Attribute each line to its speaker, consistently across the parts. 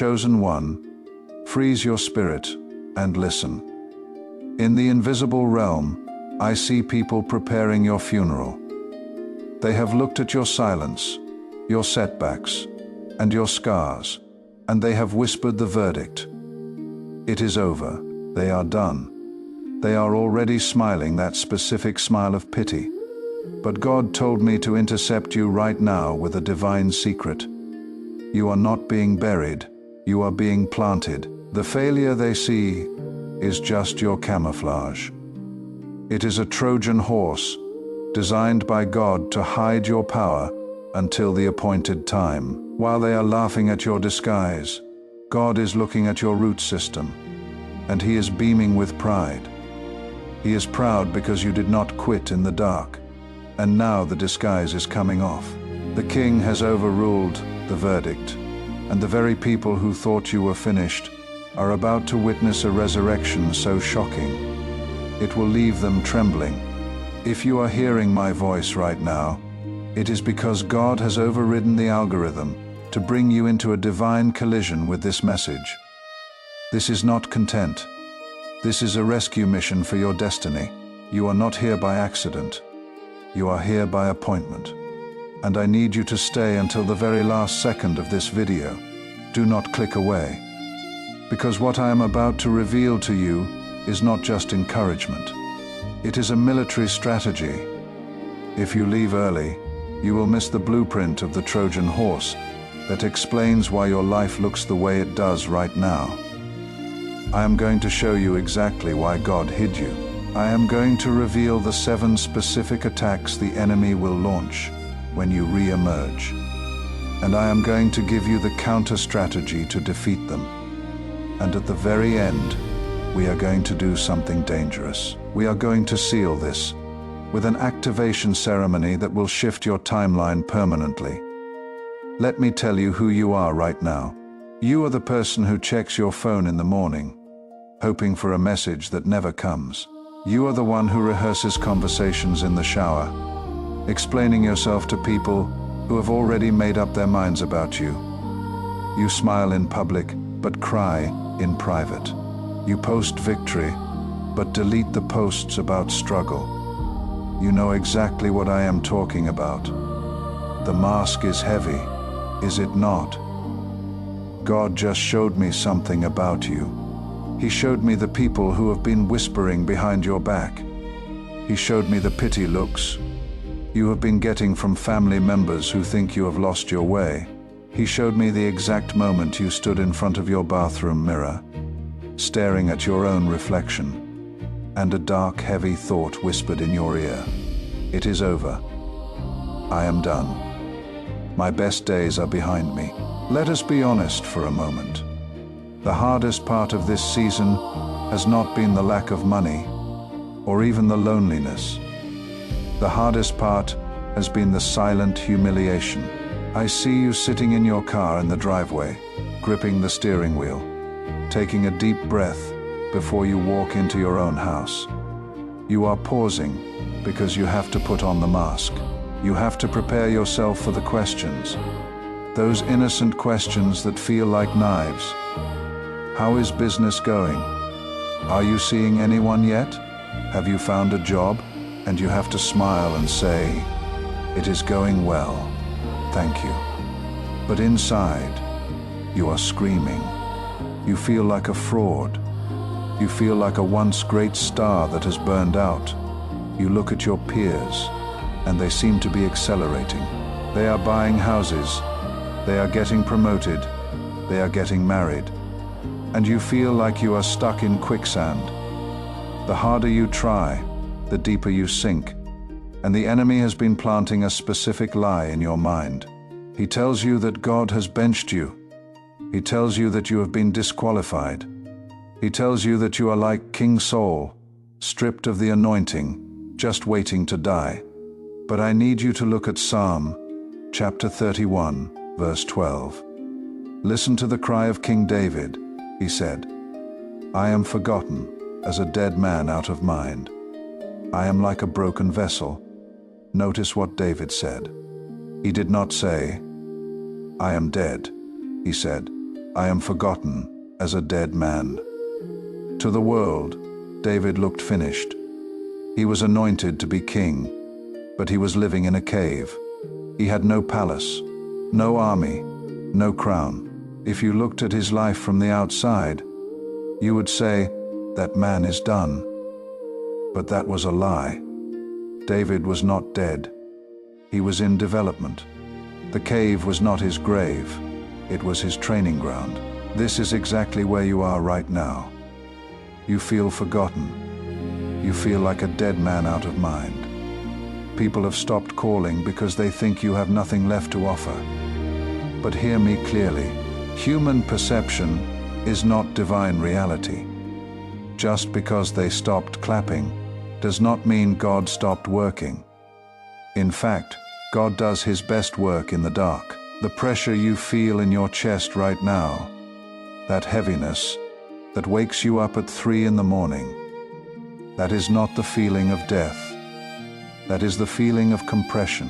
Speaker 1: chosen one, freeze your spirit and listen. In the invisible realm, I see people preparing your funeral. They have looked at your silence, your setbacks, and your scars, and they have whispered the verdict. It is over. They are done. They are already smiling that specific smile of pity. But God told me to intercept you right now with a divine secret. You are not being buried. You are being planted. The failure they see is just your camouflage. It is a Trojan horse, designed by God to hide your power until the appointed time. While they are laughing at your disguise, God is looking at your root system, and He is beaming with pride. He is proud because you did not quit in the dark, and now the disguise is coming off. The King has overruled the verdict, and the very people who thought you were finished are about to witness a resurrection so shocking, it will leave them trembling. If you are hearing my voice right now, it is because God has overridden the algorithm to bring you into a divine collision with this message. This is not content. This is a rescue mission for your destiny. You are not here by accident. You are here by appointment. And I need you to stay until the very last second of this video. Do not click away. Because what I am about to reveal to you is not just encouragement. It is a military strategy. If you leave early, you will miss the blueprint of the Trojan horse that explains why your life looks the way it does right now. I am going to show you exactly why God hid you. I am going to reveal the 7 specific attacks the enemy will launch when you re-emerge. And I am going to give you the counter-strategy to defeat them. And at the very end, we are going to do something dangerous. We are going to seal this with an activation ceremony that will shift your timeline permanently. Let me tell you who you are right now. You are the person who checks your phone in the morning, hoping for a message that never comes. You are the one who rehearses conversations in the shower, explaining yourself to people who have already made up their minds about you. You smile in public, but cry in private. You post victory, but delete the posts about struggle. You know exactly what I am talking about. The mask is heavy, is it not? God just showed me something about you. He showed me the people who have been whispering behind your back. He showed me the pity looks you have been getting from family members who think you have lost your way. He showed me the exact moment you stood in front of your bathroom mirror, staring at your own reflection, and a dark, heavy thought whispered in your ear. It is over. I am done. My best days are behind me. Let us be honest for a moment. The hardest part of this season has not been the lack of money, or even the loneliness. The hardest part has been the silent humiliation. I see you sitting in your car in the driveway, gripping the steering wheel, taking a deep breath before you walk into your own house. You are pausing because you have to put on the mask. You have to prepare yourself for the questions. Those innocent questions that feel like knives. How is business going? Are you seeing anyone yet? Have you found a job? And you have to smile and say, "It is going well, thank you." But inside, you are screaming. You feel like a fraud. You feel like a once great star that has burned out. You look at your peers, and they seem to be accelerating. They are buying houses. They are getting promoted. They are getting married. And you feel like you are stuck in quicksand. The harder you try, the deeper you sink. And the enemy has been planting a specific lie in your mind. He tells you that God has benched you. He tells you that you have been disqualified. He tells you that you are like King Saul, stripped of the anointing, just waiting to die. But I need you to look at Psalm chapter 31, verse 12. Listen to the cry of King David. He said, "I am forgotten as a dead man out of mind. I am like a broken vessel." Notice what David said. He did not say, "I am dead." He said, I am forgotten as a dead man." To the world, David looked finished. He was anointed to be king, but he was living in a cave. He had no palace, no army, no crown. If you looked at his life from the outside, you would say, "That man is done." But that was a lie. David was not dead. He was in development. The cave was not his grave. It was his training ground. This is exactly where you are right now. You feel forgotten. You feel like a dead man out of mind. People have stopped calling because they think you have nothing left to offer. But hear me clearly. Human perception is not divine reality. Just because they stopped clapping does not mean God stopped working. In fact, God does his best work in the dark. The pressure you feel in your chest right now, that heaviness that wakes you up at 3 in the morning, that is not the feeling of death. That is the feeling of compression.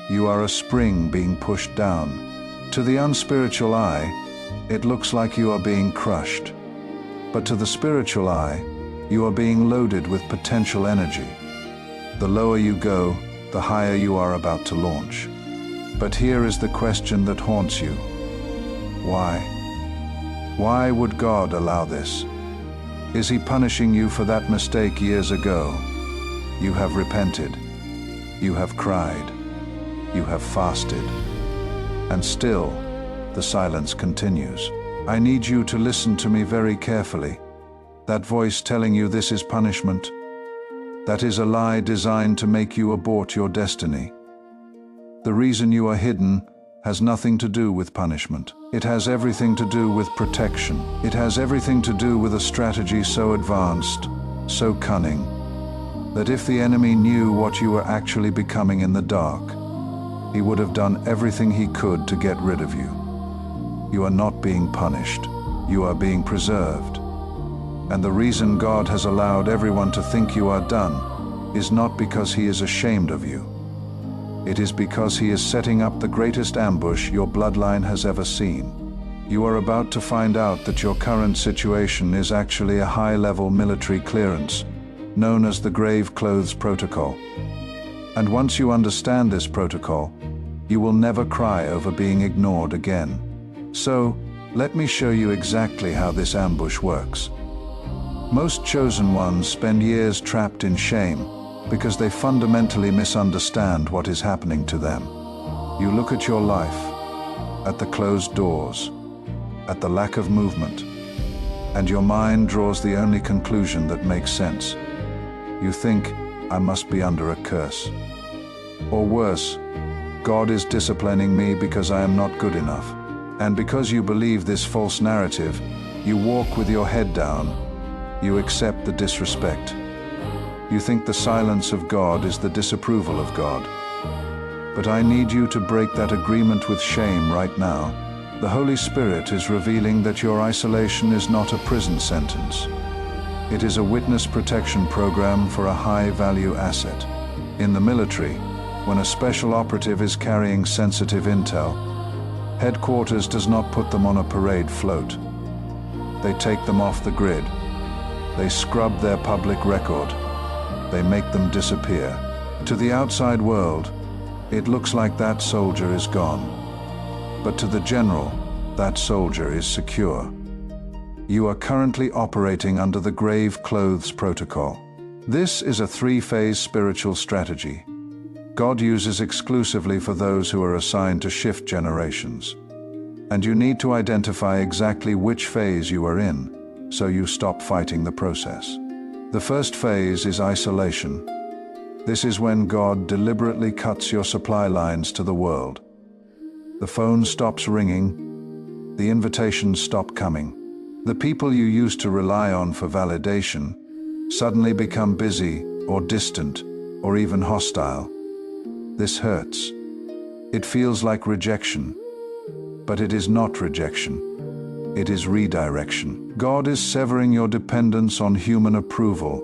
Speaker 1: You are a spring being pushed down. To the unspiritual eye, it looks like you are being crushed. But to the spiritual eye, you are being loaded with potential energy. The lower you go, the higher you are about to launch. But here is the question that haunts you. Why? Why would God allow this? Is he punishing you for that mistake years ago? You have repented. You have cried. You have fasted. And still, the silence continues. I need you to listen to me very carefully. That voice telling you this is punishment, that is a lie designed to make you abort your destiny. The reason you are hidden has nothing to do with punishment. It has everything to do with protection. It has everything to do with a strategy so advanced, so cunning, that if the enemy knew what you were actually becoming in the dark, he would have done everything he could to get rid of you. You are not being punished. You are being preserved. And the reason God has allowed everyone to think you are done is not because he is ashamed of you. It is because he is setting up the greatest ambush your bloodline has ever seen. You are about to find out that your current situation is actually a high-level military clearance, known as the Grave Clothes Protocol. And once you understand this protocol, you will never cry over being ignored again. So, let me show you exactly how this ambush works. Most chosen ones spend years trapped in shame because they fundamentally misunderstand what is happening to them. You look at your life, at the closed doors, at the lack of movement, and your mind draws the only conclusion that makes sense. You think, I must be under a curse. Or worse, God is disciplining me because I am not good enough. And because you believe this false narrative, you walk with your head down. You accept the disrespect. You think the silence of God is the disapproval of God. But I need you to break that agreement with shame right now. The Holy Spirit is revealing that your isolation is not a prison sentence. It is a witness protection program for a high-value asset. In the military, when a special operative is carrying sensitive intel, headquarters does not put them on a parade float. They take them off the grid. They scrub their public record. They make them disappear. To the outside world, it looks like that soldier is gone. But to the general, that soldier is secure. You are currently operating under the Grave Clothes Protocol. This is a 3-phase spiritual strategy God uses exclusively for those who are assigned to shift generations. And you need to identify exactly which phase you are in, so you stop fighting the process. The first phase is isolation. This is when God deliberately cuts your supply lines to the world. The phone stops ringing. The invitations stop coming. The people you used to rely on for validation suddenly become busy or distant or even hostile. This hurts. It feels like rejection. But it is not rejection. It is redirection. God is severing your dependence on human approval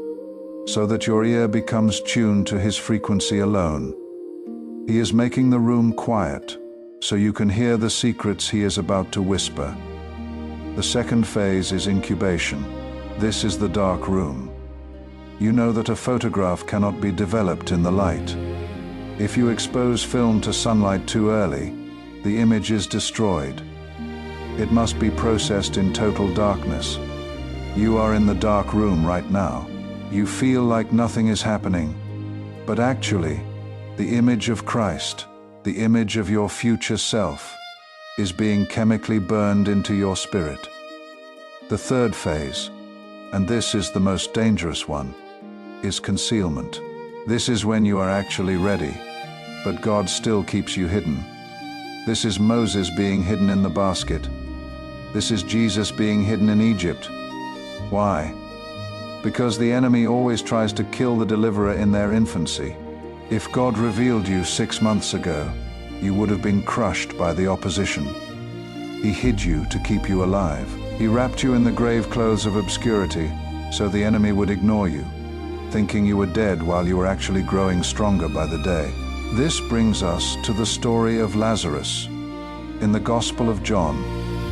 Speaker 1: so that your ear becomes tuned to his frequency alone. He is making the room quiet so you can hear the secrets he is about to whisper. The second phase is incubation. This is the dark room. You know that a photograph cannot be developed in the light. If you expose film to sunlight too early, the image is destroyed. It must be processed in total darkness. You are in the dark room right now. You feel like nothing is happening, but actually, the image of Christ, the image of your future self, is being chemically burned into your spirit. The third phase, and this is the most dangerous one, is concealment. This is when you are actually ready, but God still keeps you hidden. This is Moses being hidden in the basket. This is Jesus being hidden in Egypt. Why? Because the enemy always tries to kill the deliverer in their infancy. If God revealed you 6 months ago, you would have been crushed by the opposition. He hid you to keep you alive. He wrapped you in the grave clothes of obscurity, so the enemy would ignore you, thinking you were dead while you were actually growing stronger by the day. This brings us to the story of Lazarus in the Gospel of John,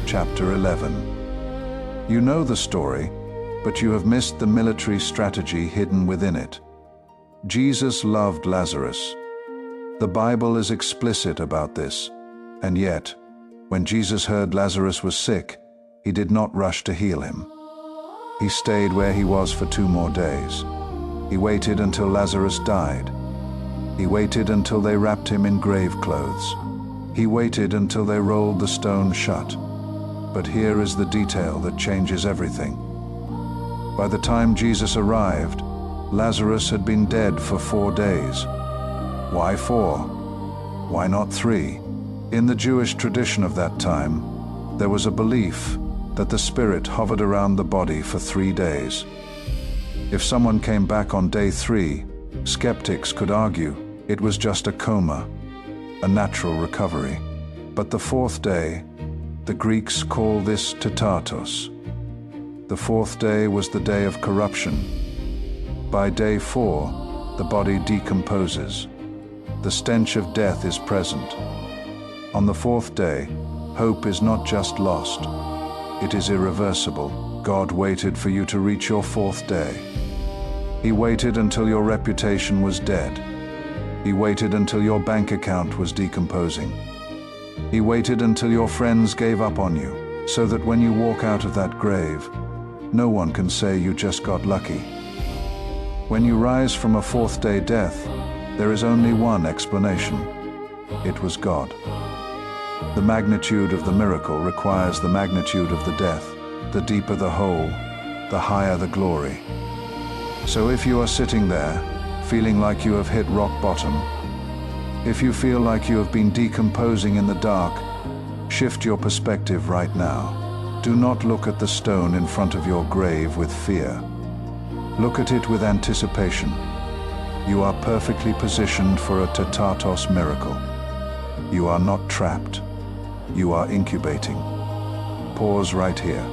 Speaker 1: chapter 11. You know the story, but you have missed the military strategy hidden within it. Jesus loved Lazarus. The Bible is explicit about this, and yet, when Jesus heard Lazarus was sick, he did not rush to heal him. He stayed where he was for 2 more days. He waited until Lazarus died. He waited until they wrapped him in grave clothes. He waited until they rolled the stone shut. But here is the detail that changes everything. By the time Jesus arrived, Lazarus had been dead for 4 days. Why 4? Why not 3? In the Jewish tradition of that time, there was a belief that the spirit hovered around the body for 3 days. If someone came back on day 3, skeptics could argue it was just a coma, a natural recovery. But the 4th day, the Greeks call this tetatos. The 4th day was the day of corruption. By day 4, the body decomposes. The stench of death is present. On the 4th day, hope is not just lost. It is irreversible. God waited for you to reach your 4th day. He waited until your reputation was dead. He waited until your bank account was decomposing. He waited until your friends gave up on you, so that when you walk out of that grave, no one can say you just got lucky. When you rise from a 4th day death, there is only one explanation. It was God. The magnitude of the miracle requires the magnitude of the death. The deeper the hole, the higher the glory. So if you are sitting there, feeling like you have hit rock bottom, if you feel like you have been decomposing in the dark, shift your perspective right now. Do not look at the stone in front of your grave with fear. Look at it with anticipation. You are perfectly positioned for a tetatos miracle. You are not trapped. You are incubating. Pause right here.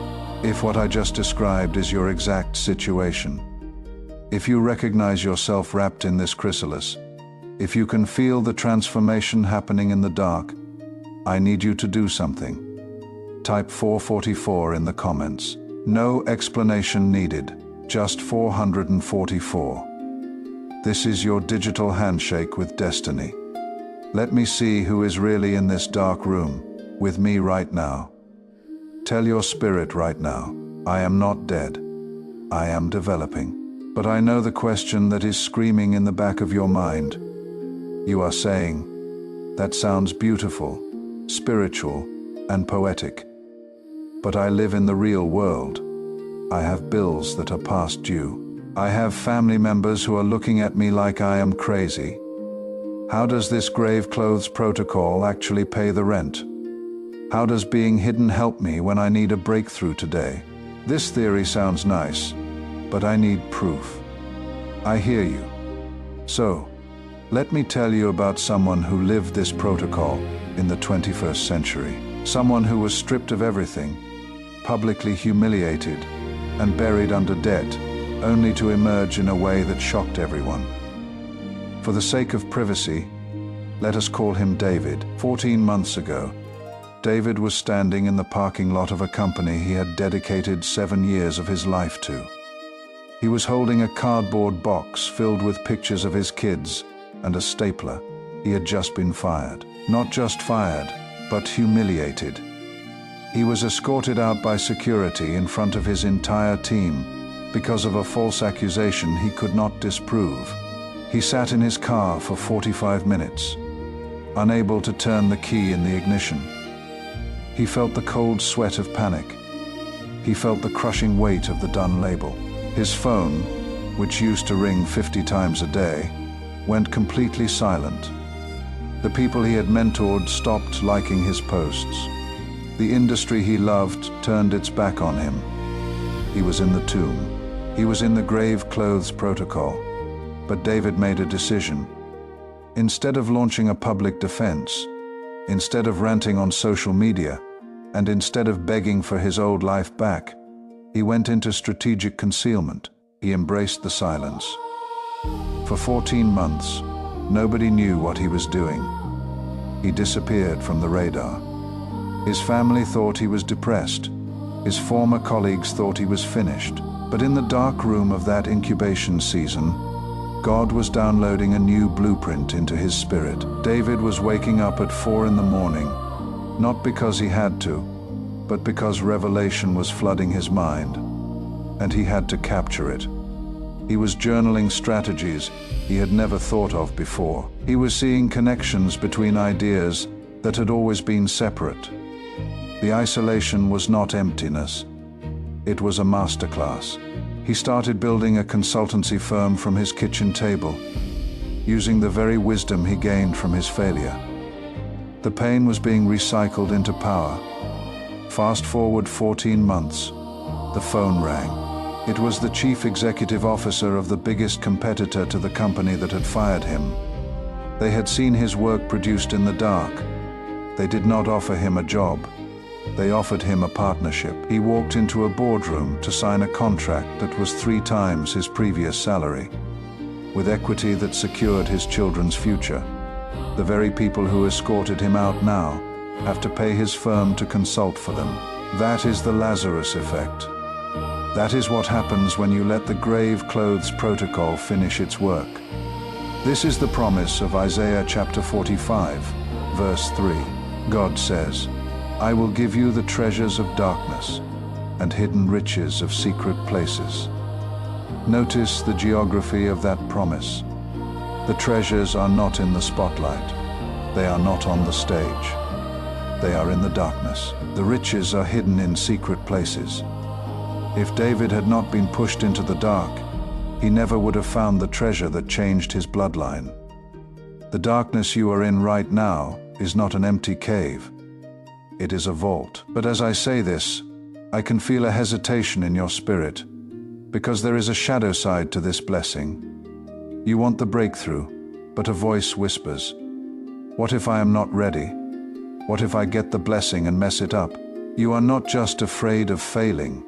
Speaker 1: If what I just described is your exact situation, if you recognize yourself wrapped in this chrysalis, if you can feel the transformation happening in the dark, I need you to do something. Type 444 in the comments. No explanation needed, just 444. This is your digital handshake with destiny. Let me see who is really in this dark room, with me right now. Tell your spirit right now, I am not dead. I am developing. But I know the question that is screaming in the back of your mind. You are saying, that sounds beautiful, spiritual, and poetic. But I live in the real world. I have bills that are past due. I have family members who are looking at me like I am crazy. How does this grave clothes protocol actually pay the rent? How does being hidden help me when I need a breakthrough today? This theory sounds nice, but I need proof. I hear you. So, let me tell you about someone who lived this protocol in the 21st century. Someone who was stripped of everything, publicly humiliated, and buried under debt, only to emerge in a way that shocked everyone. For the sake of privacy, let us call him David. 14 months ago, David was standing in the parking lot of a company he had dedicated 7 years of his life to. He was holding a cardboard box filled with pictures of his kids and a stapler. He had just been fired. Not just fired, but humiliated. He was escorted out by security in front of his entire team because of a false accusation he could not disprove. He sat in his car for 45 minutes, unable to turn the key in the ignition. He felt the cold sweat of panic. He felt the crushing weight of the done label. His phone, which used to ring 50 times a day, went completely silent. The people he had mentored stopped liking his posts. The industry he loved turned its back on him. He was in the tomb. He was in the grave clothes protocol. But David made a decision. Instead of launching a public defense, instead of ranting on social media, and instead of begging for his old life back, he went into strategic concealment. He embraced the silence. For 14 months, nobody knew what he was doing. He disappeared from the radar. His family thought he was depressed. His former colleagues thought he was finished. But in the dark room of that incubation season, God was downloading a new blueprint into his spirit. David was waking up at 4 in the morning, not because he had to, but because revelation was flooding his mind, and he had to capture it. He was journaling strategies he had never thought of before. He was seeing connections between ideas that had always been separate. The isolation was not emptiness. It was a masterclass. He started building a consultancy firm from his kitchen table, using the very wisdom he gained from his failure. The pain was being recycled into power. Fast forward 14 months, the phone rang. It was the chief executive officer of the biggest competitor to the company that had fired him. They had seen his work produced in the dark. They did not offer him a job. They offered him a partnership. He walked into a boardroom to sign a contract that was 3 times his previous salary, with equity that secured his children's future. The very people who escorted him out now have to pay his firm to consult for them. That is the Lazarus effect. That is what happens when you let the grave clothes protocol finish its work. This is the promise of Isaiah chapter 45, verse 3. God says, "I will give you the treasures of darkness and hidden riches of secret places." Notice the geography of that promise. The treasures are not in the spotlight. They are not on the stage. They are in the darkness. The riches are hidden in secret places. If David had not been pushed into the dark, he never would have found the treasure that changed his bloodline. The darkness you are in right now is not an empty cave. It is a vault. But as I say this, I can feel a hesitation in your spirit, because there is a shadow side to this blessing. You want the breakthrough, but a voice whispers, "What if I am not ready? What if I get the blessing and mess it up?" You are not just afraid of failing.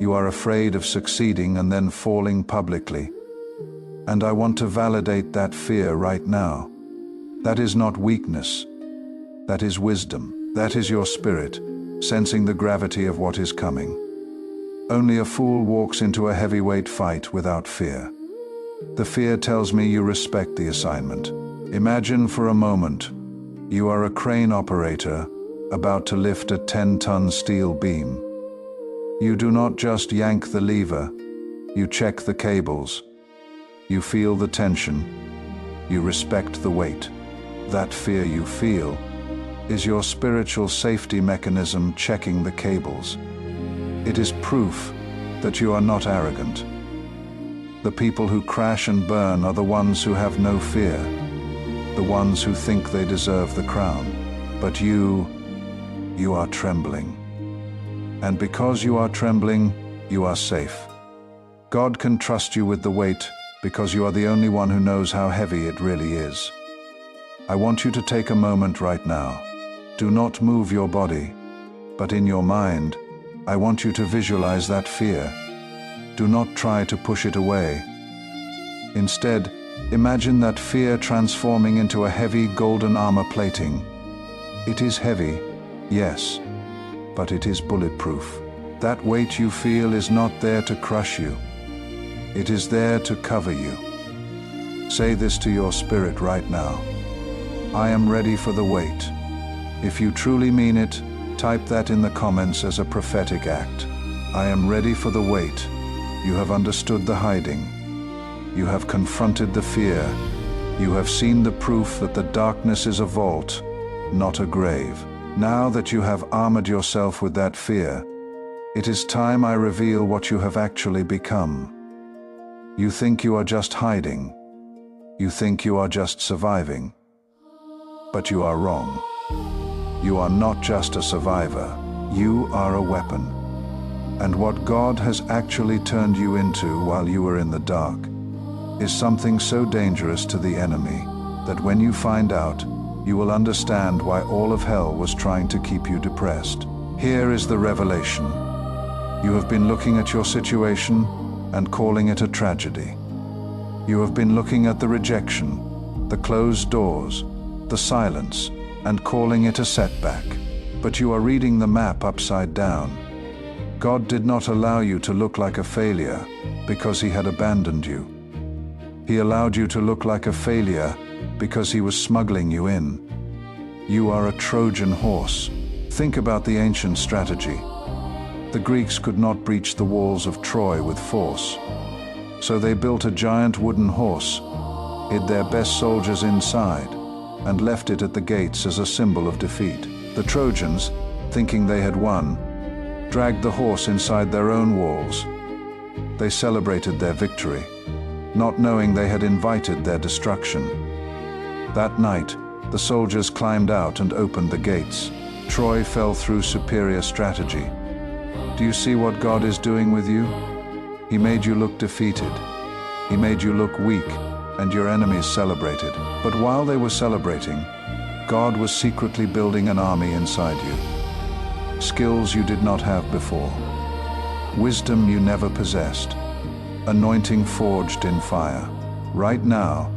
Speaker 1: You are afraid of succeeding and then falling publicly. And I want to validate that fear right now. That is not weakness. That is wisdom. That is your spirit, sensing the gravity of what is coming. Only a fool walks into a heavyweight fight without fear. The fear tells me you respect the assignment. Imagine for a moment, you are a crane operator about to lift a 10-ton steel beam. You do not just yank the lever, you check the cables. You feel the tension. You respect the weight. That fear you feel is your spiritual safety mechanism checking the cables. It is proof that you are not arrogant. The people who crash and burn are the ones who have no fear, the ones who think they deserve the crown. But you are trembling. And because you are trembling, you are safe. God can trust you with the weight because you are the only one who knows how heavy it really is. I want you to take a moment right now. Do not move your body, but in your mind, I want you to visualize that fear. Do not try to push it away. Instead, imagine that fear transforming into a heavy golden armor plating. It is heavy, Yes, but it is bulletproof. That weight you feel is not there to crush you. It is there to cover you. Say this to your spirit right now. I am ready for the weight. If you truly mean it, type that in the comments as a prophetic act. I am ready for the weight. You have understood the hiding. You have confronted the fear. You have seen the proof that the darkness is a vault, not a grave. Now that you have armored yourself with that fear, it is time I reveal what you have actually become. You think you are just hiding. You think you are just surviving. But you are wrong. You are not just a survivor. You are a weapon. And what God has actually turned you into while you were in the dark is something so dangerous to the enemy that when you find out, you will understand why all of hell was trying to keep you depressed. Here is the revelation. You have been looking at your situation and calling it a tragedy. You have been looking at the rejection, the closed doors, the silence, and calling it a setback. But you are reading the map upside down. God did not allow you to look like a failure because He had abandoned you. He allowed you to look like a failure because He was smuggling you in. You are a Trojan horse. Think about the ancient strategy. The Greeks could not breach the walls of Troy with force. So they built a giant wooden horse, hid their best soldiers inside, and left it at the gates as a symbol of defeat. The Trojans, thinking they had won, dragged the horse inside their own walls. They celebrated their victory, not knowing they had invited their destruction. That night, the soldiers climbed out and opened the gates. Troy fell through superior strategy. Do you see what God is doing with you? He made you look defeated. He made you look weak, and your enemies celebrated. But while they were celebrating, God was secretly building an army inside you. Skills you did not have before. Wisdom you never possessed. Anointing forged in fire. Right now,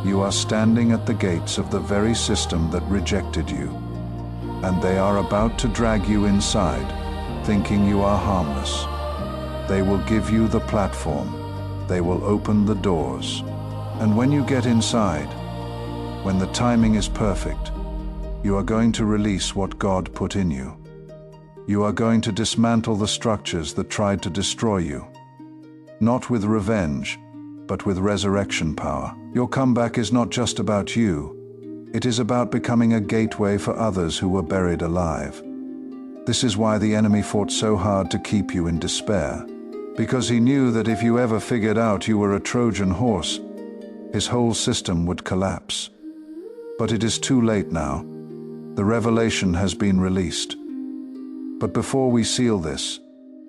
Speaker 1: you are standing at the gates of the very system that rejected you. And they are about to drag you inside, thinking you are harmless. They will give you the platform. They will open the doors. And when you get inside, when the timing is perfect, you are going to release what God put in you. You are going to dismantle the structures that tried to destroy you. Not with revenge, but with resurrection power. Your comeback is not just about you. It is about becoming a gateway for others who were buried alive. This is why the enemy fought so hard to keep you in despair. Because he knew that if you ever figured out you were a Trojan horse, his whole system would collapse. But it is too late now. The revelation has been released. But before we seal this,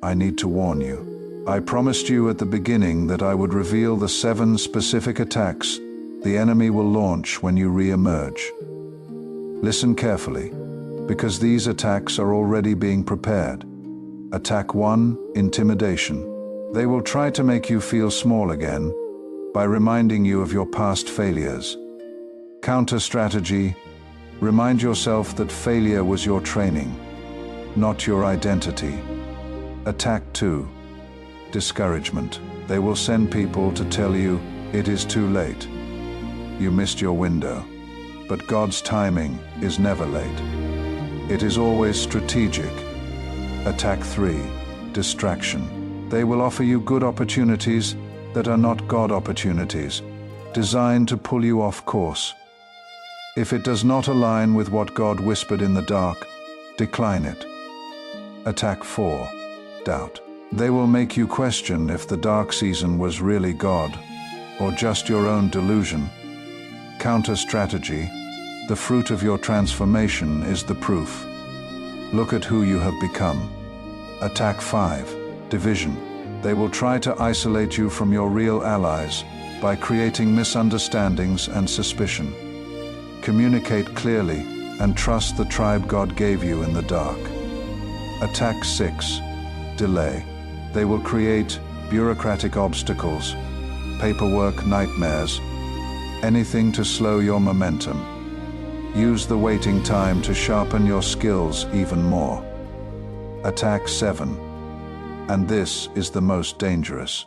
Speaker 1: I need to warn you. I promised you at the beginning that I would reveal the 7 specific attacks the enemy will launch when you re-emerge. Listen carefully, because these attacks are already being prepared. Attack 1, intimidation. They will try to make you feel small again by reminding you of your past failures. Counter strategy, remind yourself that failure was your training, not your identity. Attack 2, discouragement. They will send people to tell you it is too late. You missed your window. But God's timing is never late. It is always strategic. Attack 3, distraction. They will offer you good opportunities that are not God opportunities, designed to pull you off course. If it does not align with what God whispered in the dark, decline it. Attack 4, doubt. They will make you question if the dark season was really God or just your own delusion. Counter strategy, the fruit of your transformation is the proof. Look at who you have become. Attack 5, division. They will try to isolate you from your real allies by creating misunderstandings and suspicion. Communicate clearly and trust the tribe God gave you in the dark. Attack 6, delay. They will create bureaucratic obstacles, paperwork nightmares, anything to slow your momentum. Use the waiting time to sharpen your skills even more. Attack 7. And this is the most dangerous.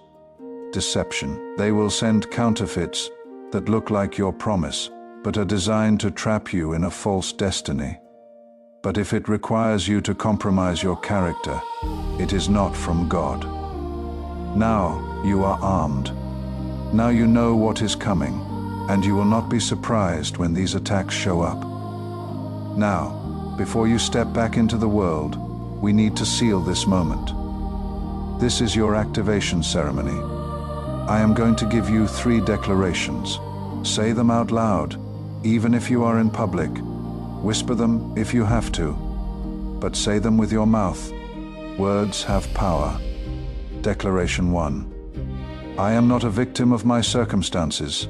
Speaker 1: Deception. They will send counterfeits that look like your promise, but are designed to trap you in a false destiny. But if it requires you to compromise your character, it is not from God. Now you are armed. Now you know what is coming, and you will not be surprised when these attacks show up. Now, before you step back into the world, we need to seal this moment. This is your activation ceremony. I am going to give you 3 declarations. Say them out loud, even if you are in public. Whisper them if you have to, but say them with your mouth. Words have power. Declaration 1. I am not a victim of my circumstances.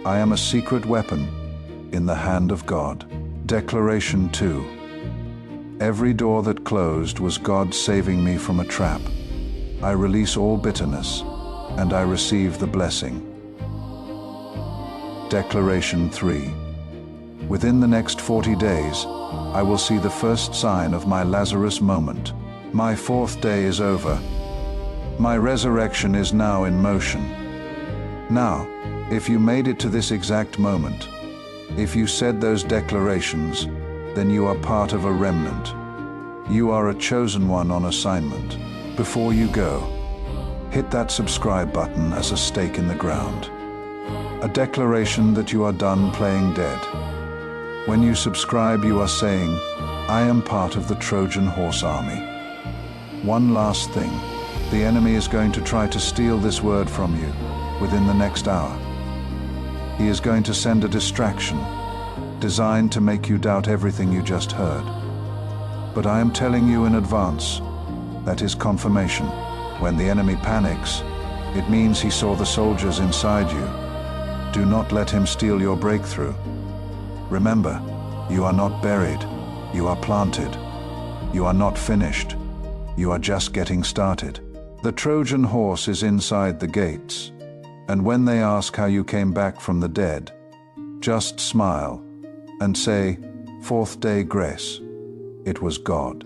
Speaker 1: I am a secret weapon in the hand of God. Declaration 2. Every door that closed was God saving me from a trap. I release all bitterness, and I receive the blessing. Declaration 3. Within the next 40 days, I will see the first sign of my Lazarus moment. My 4th day is over. My resurrection is now in motion. Now, if you made it to this exact moment, if you said those declarations, then you are part of a remnant. You are a chosen one on assignment. Before you go, hit that subscribe button as a stake in the ground. A declaration that you are done playing dead. When you subscribe, you are saying, I am part of the Trojan horse army. One last thing. The enemy is going to try to steal this word from you within the next hour. He is going to send a distraction designed to make you doubt everything you just heard. But I am telling you in advance, that is confirmation. When the enemy panics, it means he saw the soldiers inside you. Do not let him steal your breakthrough. Remember, you are not buried, you are planted. You are not finished, you are just getting started. The Trojan horse is inside the gates, and when they ask how you came back from the dead, just smile and say, 4th day grace. It was God.